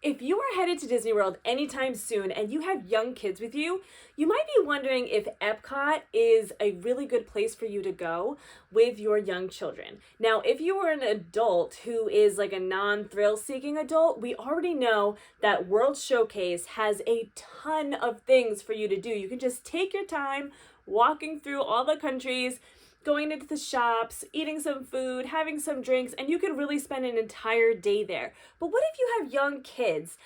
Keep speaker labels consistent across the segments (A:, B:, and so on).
A: If you are headed to Disney World anytime soon and you have young kids with you, you might be wondering if Epcot is a really good place for you to go with your young children. Now, if you are an adult who is like a non-thrill seeking adult, we already know that World Showcase has a ton of things for you to do. You can just take your time walking through all the countries, going into the shops, eating some food, having some drinks, and you can really spend an entire day there. But what if you have young kids?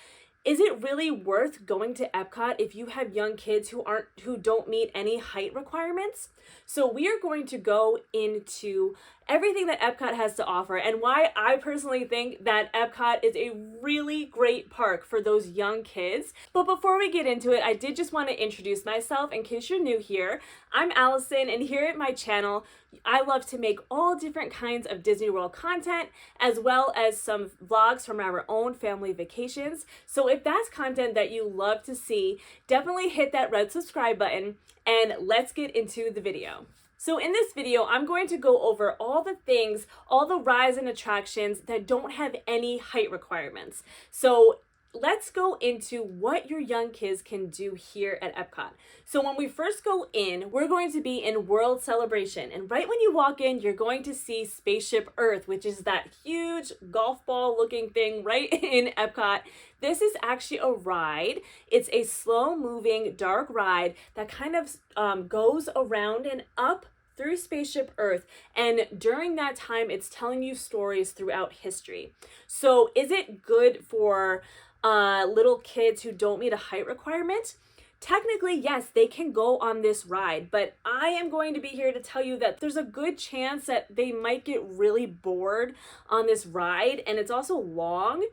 A: Is it really worth going to Epcot if you have young kids who don't meet any height requirements? So we are going to go into everything that Epcot has to offer and why I personally think that Epcot is a really great park for those young kids. But before we get into it, I did just want to introduce myself in case you're new here. I'm Allison, and here at my channel, I love to make all different kinds of Disney World content, as well as some vlogs from our own family vacations. So if that's content that you love to see, definitely hit that red subscribe button and let's get into the video. So in this video, I'm going to go over all the things, all the rides and attractions that don't have any height requirements. So let's go into what your young kids can do here at Epcot. So when we first go in, we're going to be in World Celebration. And right when you walk in, you're going to see Spaceship Earth, which is that huge golf ball looking thing right in Epcot. This is actually a ride. It's a slow moving dark ride that kind of goes around and up through Spaceship Earth, and during that time it's telling you stories throughout history. So is it good for little kids who don't meet a height requirement? Technically, yes, they can go on this ride, but I am going to be here to tell you that there's a good chance that they might get really bored on this ride, and it's also long.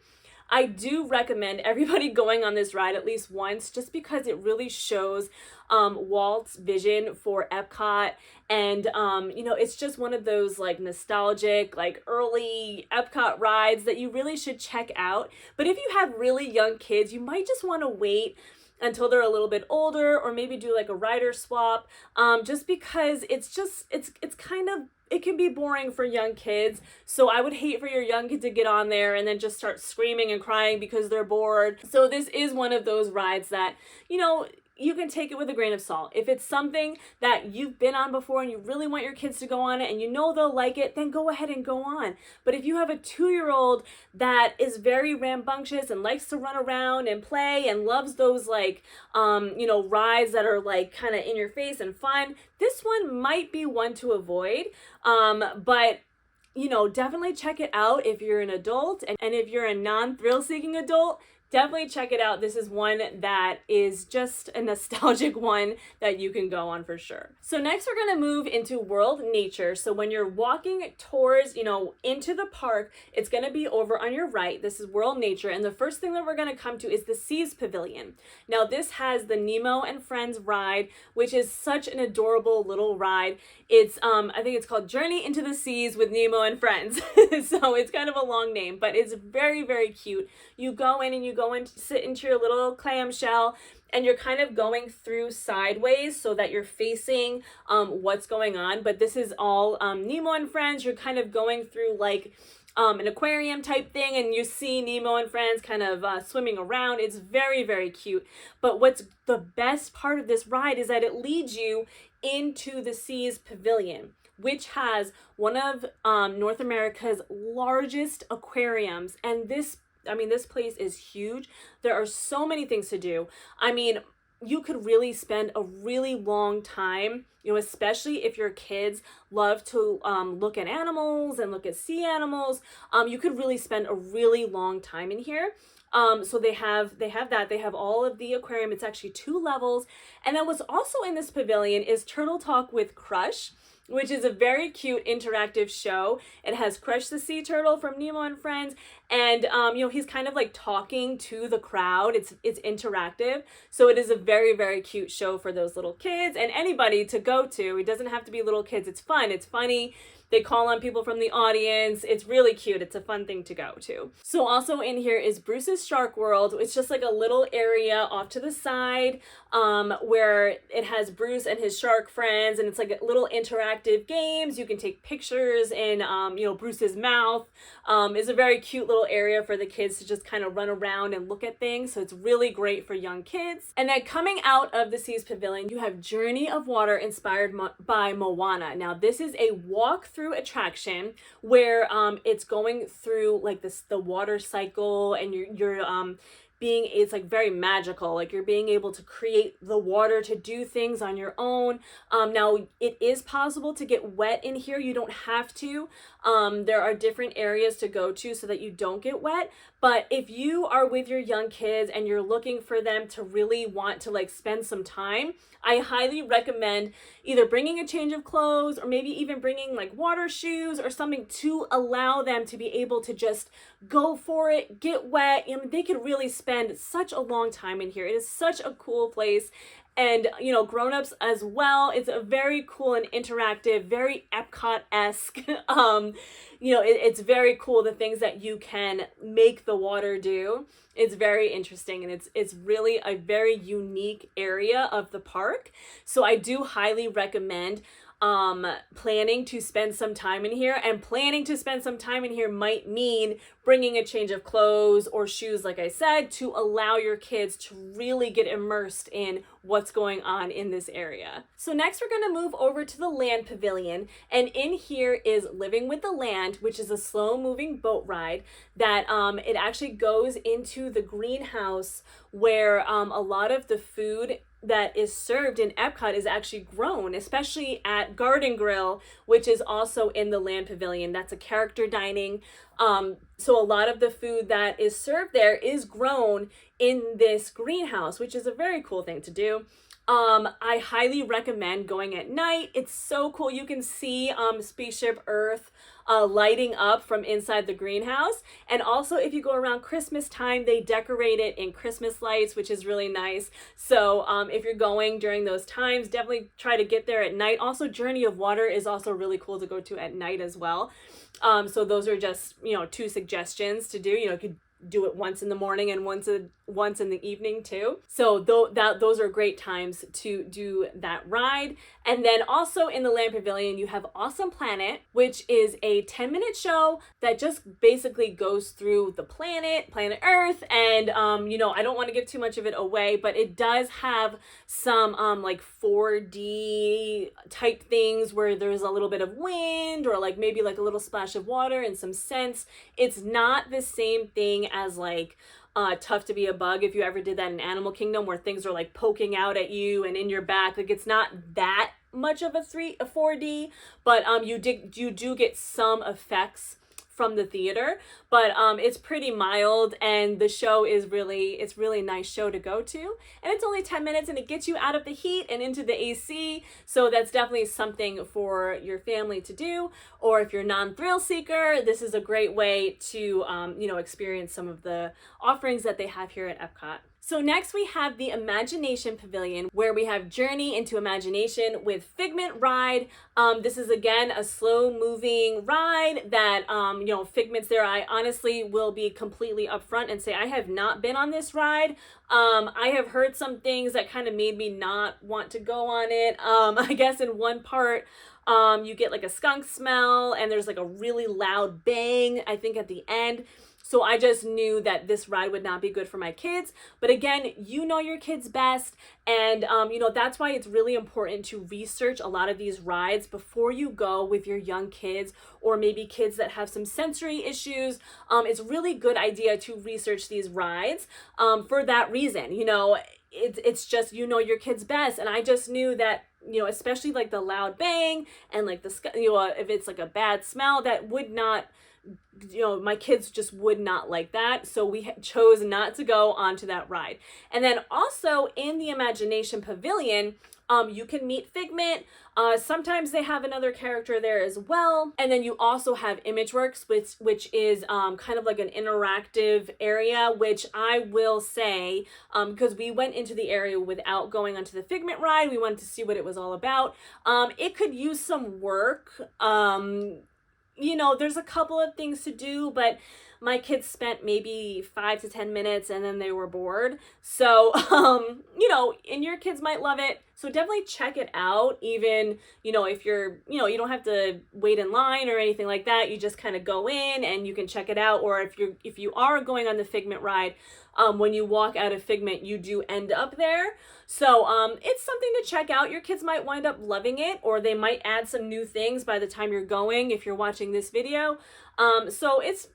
A: I do recommend everybody going on this ride at least once, just because it really shows Walt's vision for Epcot. And, it's just one of those like nostalgic, like early Epcot rides that you really should check out. But if you have really young kids, you might just want to wait until they're a little bit older, or maybe do like a rider swap, just because it's kind of, it can be boring for young kids. So I would hate for your young kid to get on there and then just start screaming and crying because they're bored. So this is one of those rides that, you can take it with a grain of salt. If it's something that you've been on before and you really want your kids to go on it and you know they'll like it, then go ahead and go on. But if you have a 2-year-old that is very rambunctious and likes to run around and play and loves those rides that are like kind of in your face and fun, this one might be one to avoid. But definitely check it out if you're an adult, and if you're a non-thrill seeking adult, definitely check it out. This is one that is just a nostalgic one that you can go on for sure. So next we're going to move into World Nature. So when you're walking towards, into the park, it's going to be over on your right. This is World Nature. And the first thing that we're going to come to is the Seas Pavilion. Now this has the Nemo and Friends ride, which is such an adorable little ride. It's, I think it's called Journey into the Seas with Nemo and Friends. So it's kind of a long name, but it's very, very cute. You go in and you go and sit into your little clamshell, and you're kind of going through sideways so that you're facing what's going on. But this is all Nemo and Friends. You're kind of going through like an aquarium type thing, and you see Nemo and Friends kind of swimming around. It's very, very cute. But what's the best part of this ride is that it leads you into the Seas Pavilion, which has one of North America's largest aquariums. And this place is huge. There are so many things to do. You could really spend a really long time, especially if your kids love to look at animals and look at sea animals. You could really spend a really long time in here. So they have that. They have all of the aquarium. It's actually 2 levels. And then what's also in this pavilion is Turtle Talk with Crush, which is a very cute interactive show. It has Crush the sea turtle from Nemo and Friends, and he's kind of like talking to the crowd. It's interactive, so it is a very, very cute show for those little kids and anybody to go to. It doesn't have to be little kids. It's fun. It's funny. They call on people from the audience. It's really cute. It's a fun thing to go to. So also in here is Bruce's Shark World. It's just like a little area off to the side where it has Bruce and his shark friends, and it's like little interactive games. You can take pictures in, Bruce's mouth. It's a very cute little area for the kids to just kind of run around and look at things. So it's really great for young kids. And then coming out of the Seas Pavilion, you have Journey of Water inspired by Moana. Now this is a walk-through attraction where it's going through like the water cycle, and it's like very magical. Like you're being able to create the water to do things on your own. Now it is possible to get wet in here. You don't have to. There are different areas to go to so that you don't get wet. But if you are with your young kids and you're looking for them to really want to like spend some time, I highly recommend either bringing a change of clothes or maybe even bringing like water shoes or something to allow them to be able to just go for it, get wet. They could really spend such a long time in here. It is such a cool place. And, grown-ups as well. It's a very cool and interactive, very Epcot-esque. It's very cool, the things that you can make the water do. It's very interesting, and it's really a very unique area of the park. So I do highly recommend planning to spend some time in here, and planning to spend some time in here might mean bringing a change of clothes or shoes, like I said, to allow your kids to really get immersed in what's going on in this area. So next we're going to move over to the Land Pavilion, and in here is Living with the Land, which is a slow moving boat ride that it actually goes into the greenhouse where a lot of the food that is served in Epcot is actually grown, especially at Garden Grill, which is also in the Land Pavilion. That's a character dining. So a lot of the food that is served there is grown in this greenhouse, which is a very cool thing to do. I highly recommend going at night. It's so cool. You can see Spaceship Earth lighting up from inside the greenhouse. And also if you go around Christmas time, they decorate it in Christmas lights, which is really nice. So if you're going during those times, definitely try to get there at night. Also, Journey of Water is also really cool to go to at night as well. So those are just, two suggestions to do. You could do it once in the morning and once in the evening too. So those are great times to do that ride. And then also in the Land Pavilion, you have Awesome Planet, which is a 10-minute show that just basically goes through the planet Earth. And, I don't want to give too much of it away, but it does have some like 4D type things where there's a little bit of wind or like maybe like a little splash of water and some scents. It's not the same thing as like Tough to Be a Bug, if you ever did that in Animal Kingdom, where things are like poking out at you and in your back. Like it's not that much of a 4D, but you do get some effects from the theater, but it's pretty mild, and the show is really nice show to go to, and it's only 10 minutes and it gets you out of the heat and into the AC. So that's definitely something for your family to do, or if you're a non-thrill seeker, this is a great way to experience some of the offerings that they have here at Epcot. So next we have the Imagination Pavilion, where we have Journey into Imagination with Figment Ride. This is again a slow moving ride that, Figment's there. I honestly will be completely upfront and say I have not been on this ride. I have heard some things that kind of made me not want to go on it. I guess in one part, you get like a skunk smell and there's like a really loud bang, I think, at the end. So I just knew that this ride would not be good for my kids. But again, you know your kids best. And, that's why it's really important to research a lot of these rides before you go with your young kids, or maybe kids that have some sensory issues. It's a really good idea to research these rides for that reason. It's just, your kids best. And I just knew that, especially like the loud bang and like if it's like a bad smell, that would not my kids just would not like that. So we chose not to go onto that ride. And then also in the Imagination Pavilion, you can meet Figment. Sometimes they have another character there as well. And then you also have ImageWorks, which is kind of like an interactive area, which I will say, because we went into the area without going onto the Figment ride. We wanted to see what it was all about. It could use some work. There's a couple of things to do, but my kids spent maybe 5 to 10 minutes and then they were bored. So, and your kids might love it. So definitely check it out. Even, if you're, you don't have to wait in line or anything like that. You just kind of go in and you can check it out. Or if you are going on the Figment ride, when you walk out of Figment, you do end up there. So it's something to check out. Your kids might wind up loving it, or they might add some new things by the time you're going if you're watching this video. So it's,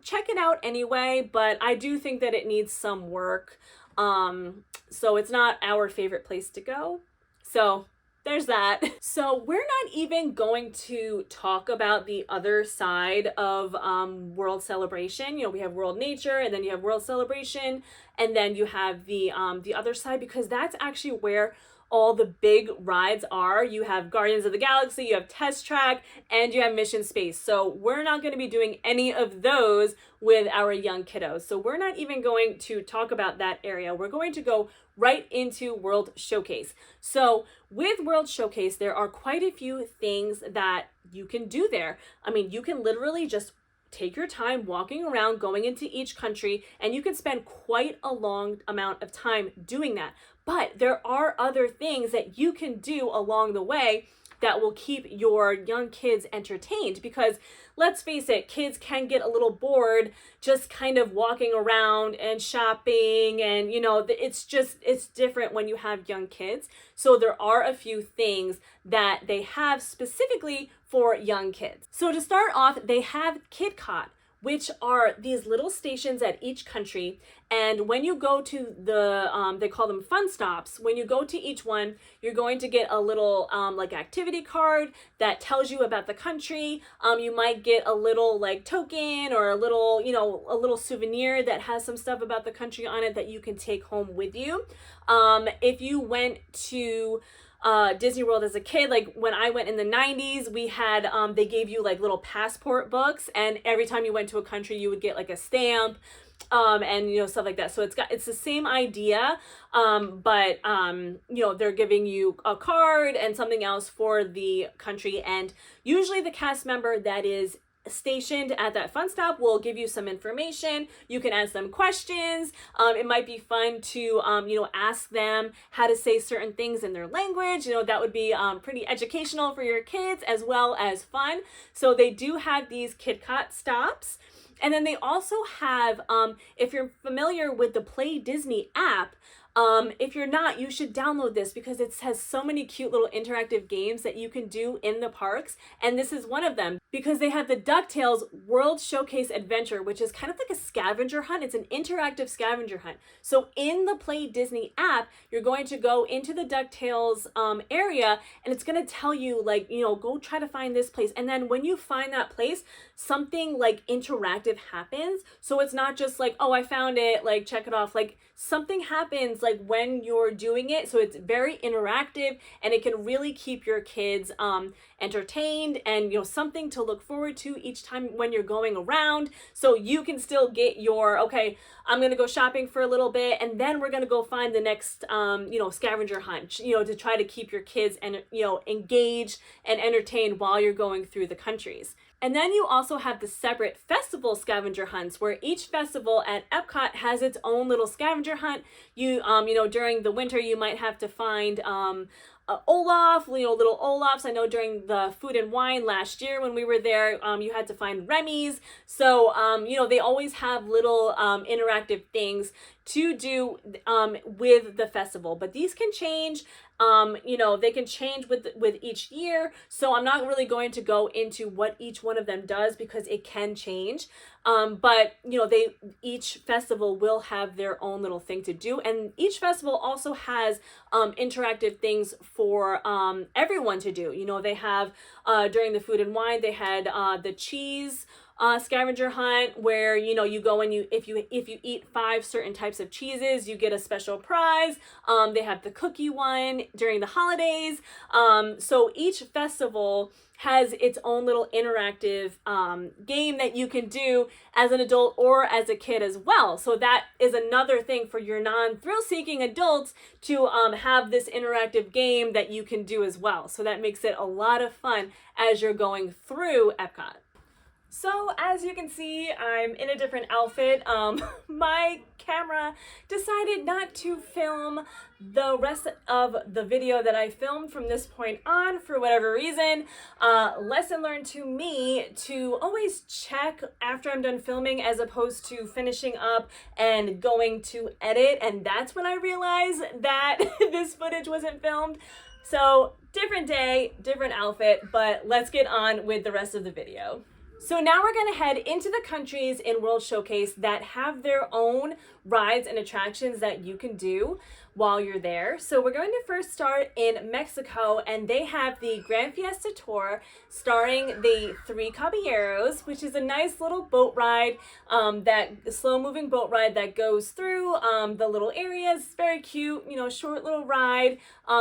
A: check it out anyway, but I do think that it needs some work. So it's not our favorite place to go. So there's that. So we're not even going to talk about the other side of World Celebration. We have World Nature, and then you have World Celebration, and then you have the other side, because that's actually where all the big rides are. You have Guardians of the Galaxy, you have Test Track, and you have Mission Space. So we're not going to be doing any of those with our young kiddos. So we're not even going to talk about that area. We're going to go right into World Showcase. So with World Showcase, there are quite a few things that you can do there. I mean, you can literally just take your time walking around, going into each country, and you can spend quite a long amount of time doing that. But there are other things that you can do along the way that will keep your young kids entertained, because let's face it, kids can get a little bored just kind of walking around and shopping, and it's different when you have young kids. So there are a few things that they have specifically for young kids. So to start off, they have KidCot, which are these little stations at each country. And when you go to the, they call them fun stops. When you go to each one, you're going to get a little like activity card that tells you about the country. You might get a little like token or a little souvenir that has some stuff about the country on it that you can take home with you. If you went to Disney World as a kid, like when I went in the 90s, we had, they gave you like little passport books, and every time you went to a country, you would get like a stamp, and stuff like that. So it's the same idea, but they're giving you a card and something else for the country, and usually the cast member that is stationed at that fun stop will give you some information. You can ask them questions. It might be fun to ask them how to say certain things in their language. That would be pretty educational for your kids as well as fun. So they do have these KidCot stops. And then they also have, if you're familiar with the Play Disney app, if you're not, you should download this, because it has so many cute little interactive games that you can do in the parks. And this is one of them, because they have the DuckTales World Showcase Adventure, which is kind of like a scavenger hunt. It's an interactive scavenger hunt. So in the Play Disney app, you're going to go into the DuckTales area, and it's going to tell you like, go try to find this place. And then when you find that place, something like interactive happens. So it's not just like, oh, I found it, like check it off. Like something happens like when you're doing it. So it's very interactive, and it can really keep your kids entertained, and something to look forward to each time when you're going around. So you can still get your, okay, I'm gonna go shopping for a little bit, and then we're gonna go find the next scavenger hunt, to try to keep your kids and engaged and entertained while you're going through the countries. And then you also have the separate festival scavenger hunts, where each festival at Epcot has its own little scavenger hunt. You during the winter, you might have to find Olaf, little Olafs. I know during the Food and Wine last year when we were there, you had to find Remy's. So, they always have little interactive things to do with the festival, but these can change. They can change with each year. So I'm not really going to go into what each one of them does, because it can change. But each festival will have their own little thing to do, and each festival also has interactive things for everyone to do. They have during the Food and Wine, they had the cheese scavenger hunt where, you know, you go and if you eat 5 certain types of cheeses, you get a special prize. They have the cookie one during the holidays. So each festival has its own little interactive game that you can do as an adult or as a kid as well. So that is another thing for your non-thrill-seeking adults to have this interactive game that you can do as well. So that makes it a lot of fun as you're going through Epcot. So as you can see, I'm in a different outfit. My camera decided not to film the rest of the video that I filmed from this point on for whatever reason. Lesson learned to me to always check after I'm done filming as opposed to finishing up and going to edit. And that's when I realized that this footage wasn't filmed. So different day, different outfit, but let's get on with the rest of the video. So now we're going to head into the countries in World Showcase that have their own rides and attractions that you can do while you're there. So we're going to first start in Mexico, and they have the Grand Fiesta Tour starring the Three Caballeros, which is a nice little boat ride, that slow-moving boat ride that goes through the little areas. Very cute, you know, short little ride.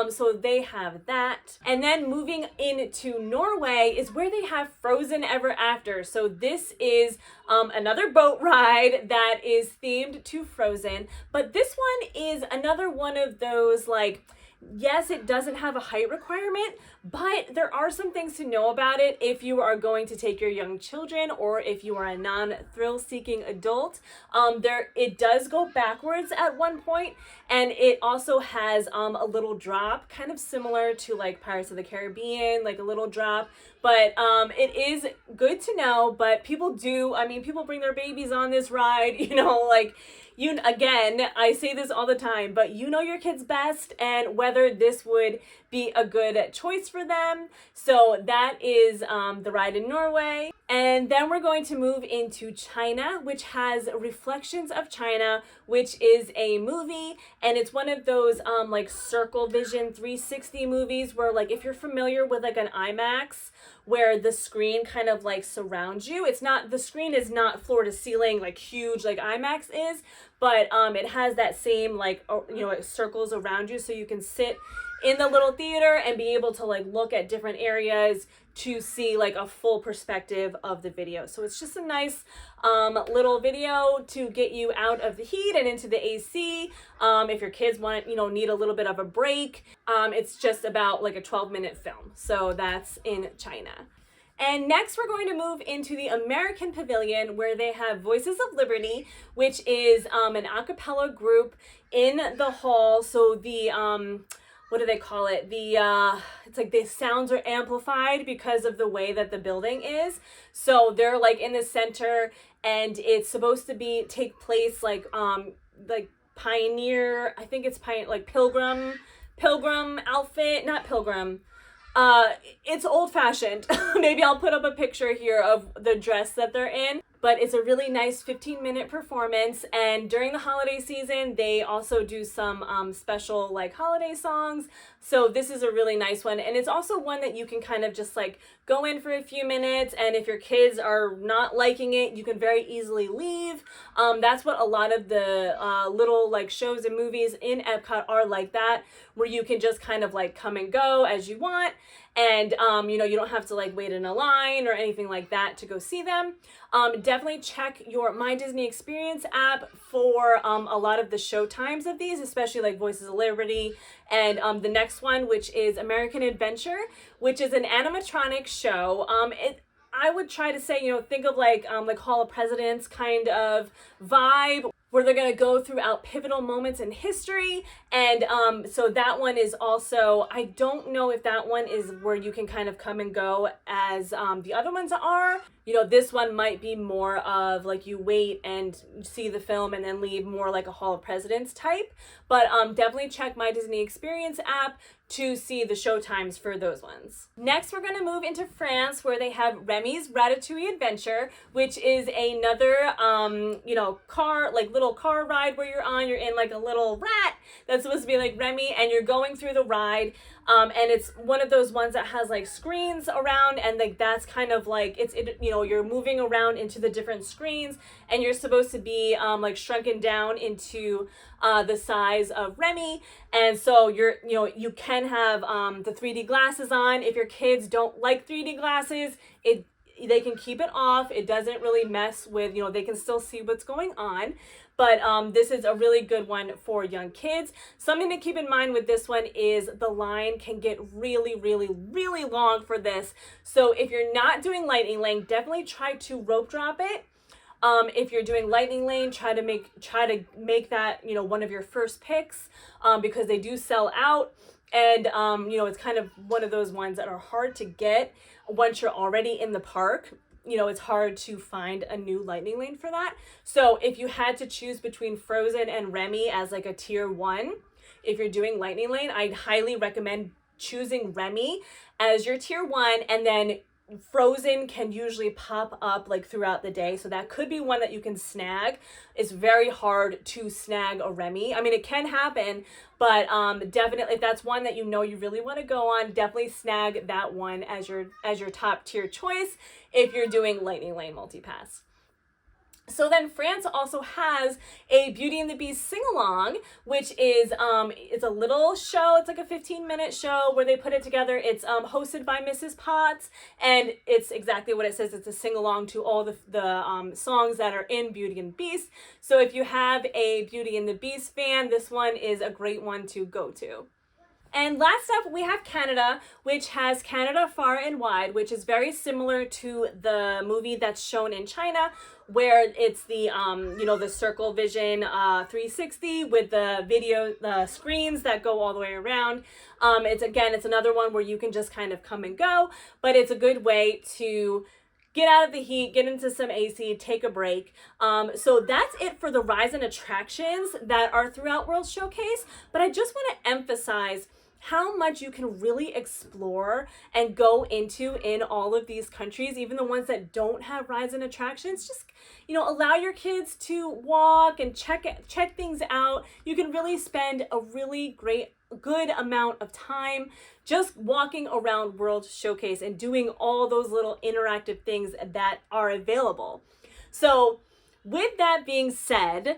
A: So they have that. And then moving into Norway is where they have Frozen Ever After. So this is another boat ride that is themed to Frozen, but this one is another one of those, like, yes, it doesn't have a height requirement, but there are some things to know about it if you are going to take your young children or if you are a non-thrill-seeking adult. It does go backwards at one point, and it also has a little drop, kind of similar to like Pirates of the Caribbean, like a little drop. But it is good to know. But people bring their babies on this ride, you know, like, again, I say this all the time, but you know your kids best and whether this would be a good choice for them. So that is the ride in Norway. And then we're going to move into China, which has Reflections of China, which is a movie, and it's one of those like Circle Vision 360 movies where, like, if you're familiar with like an IMAX, where the screen kind of like surrounds you. The screen is not floor to ceiling, like huge like IMAX is, but it has that same, like, you know, it circles around you so you can sit in the little theater and be able to like look at different areas to see like a full perspective of the video. So it's just a nice little video to get you out of the heat and into the AC. If your kids need a little bit of a break. It's just about like a 12-minute film. So that's in China. And next we're going to move into the American Pavilion, where they have Voices of Liberty, which is an a cappella group in the hall. So the what do they call it? It's like the sounds are amplified because of the way that the building is. So they're like in the center, and it's supposed to take place like Pioneer, I think it's like Pilgrim outfit, not Pilgrim. It's old-fashioned. Maybe I'll put up a picture here of the dress that they're in. But it's a really nice 15-minute performance, and during the holiday season, they also do some special like holiday songs. So this is a really nice one, and it's also one that you can kind of just like go in for a few minutes, and if your kids are not liking it, you can very easily leave. That's what a lot of the little like shows and movies in Epcot are like that, where you can just kind of like come and go as you want. And, you don't have to like wait in a line or anything like that to go see them. Definitely check your My Disney Experience app for a lot of the show times of these, especially like Voices of Liberty. And the next one, which is American Adventure, which is an animatronic show. I would try to say, think of like Hall of Presidents kind of vibe, where they're going to go throughout pivotal moments in history. And so that one is also, I don't know if that one is where you can kind of come and go as the other ones are. This one might be more of like you wait and see the film and then leave, more like a Hall of Presidents type. But definitely check My Disney Experience app to see the show times for those ones. Next, we're going to move into France, where they have Remy's Ratatouille Adventure, which is another, little car ride where you're in like a little rat, that's supposed to be like Remy, and you're going through the ride. And it's one of those ones that has like screens around, and like that's kind of like you're moving around into the different screens, and you're supposed to be like shrunken down into the size of Remy. And so you can have the 3D glasses on. If your kids don't like 3D glasses, they can keep it off. It doesn't really mess with, they can still see what's going on. But this is a really good one for young kids. Something to keep in mind with this one is the line can get really, really, really long for this. So if you're not doing lightning lane, definitely try to rope drop it. If you're doing lightning lane, try to make that, one of your first picks, because they do sell out. And, it's kind of one of those ones that are hard to get once you're already in the park. It's hard to find a new lightning lane for that. So if you had to choose between Frozen and Remy as like a tier 1, if you're doing lightning lane, I'd highly recommend choosing Remy as your tier 1, and then Frozen can usually pop up like throughout the day. So that could be one that you can snag. It's very hard to snag a Remy. I mean, it can happen, but definitely if that's one that you really want to go on, definitely snag that one as your top tier choice if you're doing Lightning Lane Multipass. So then France also has a Beauty and the Beast sing-along, which is, it's a little show. It's like a 15-minute show where they put it together. It's hosted by Mrs. Potts, and it's exactly what it says. It's a sing-along to all the songs that are in Beauty and the Beast. So if you have a Beauty and the Beast fan, this one is a great one to go to. And last up, we have Canada, which has Canada Far and Wide, which is very similar to the movie that's shown in China, where it's the, the Circle Vision 360 with the screens that go all the way around. It's another one where you can just kind of come and go, but it's a good way to get out of the heat, get into some AC, take a break. So that's it for the rides and attractions that are throughout World Showcase. But I just want to emphasize how much you can really explore and go into in all of these countries, even the ones that don't have rides and attractions. Just, allow your kids to walk and check things out. You can really spend a really good amount of time just walking around World Showcase and doing all those little interactive things that are available. So with that being said,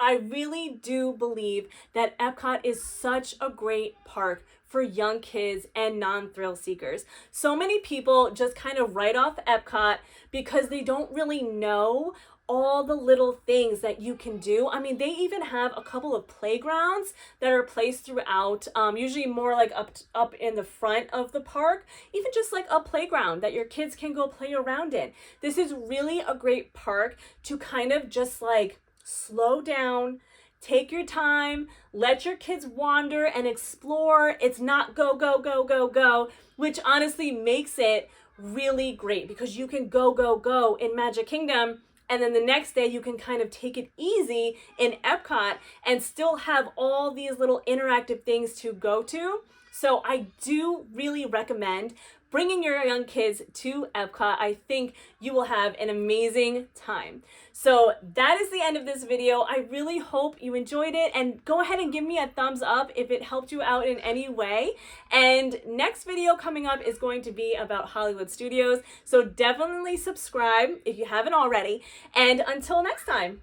A: I really do believe that Epcot is such a great park for young kids and non-thrill seekers. So many people just kind of write off Epcot because they don't really know all the little things that you can do. I mean, they even have a couple of playgrounds that are placed throughout, usually more like up in the front of the park, even just like a playground that your kids can go play around in. This is really a great park to kind of just like slow down, take your time, let your kids wander and explore. It's not go, go, go, go, go, which honestly makes it really great because you can go, go, go in Magic Kingdom, and then the next day you can kind of take it easy in Epcot and still have all these little interactive things to go to. So I do really recommend bringing your young kids to Epcot. I think you will have an amazing time. So that is the end of this video. I really hope you enjoyed it, and go ahead and give me a thumbs up if it helped you out in any way. And next video coming up is going to be about Hollywood Studios. So definitely subscribe if you haven't already. And until next time.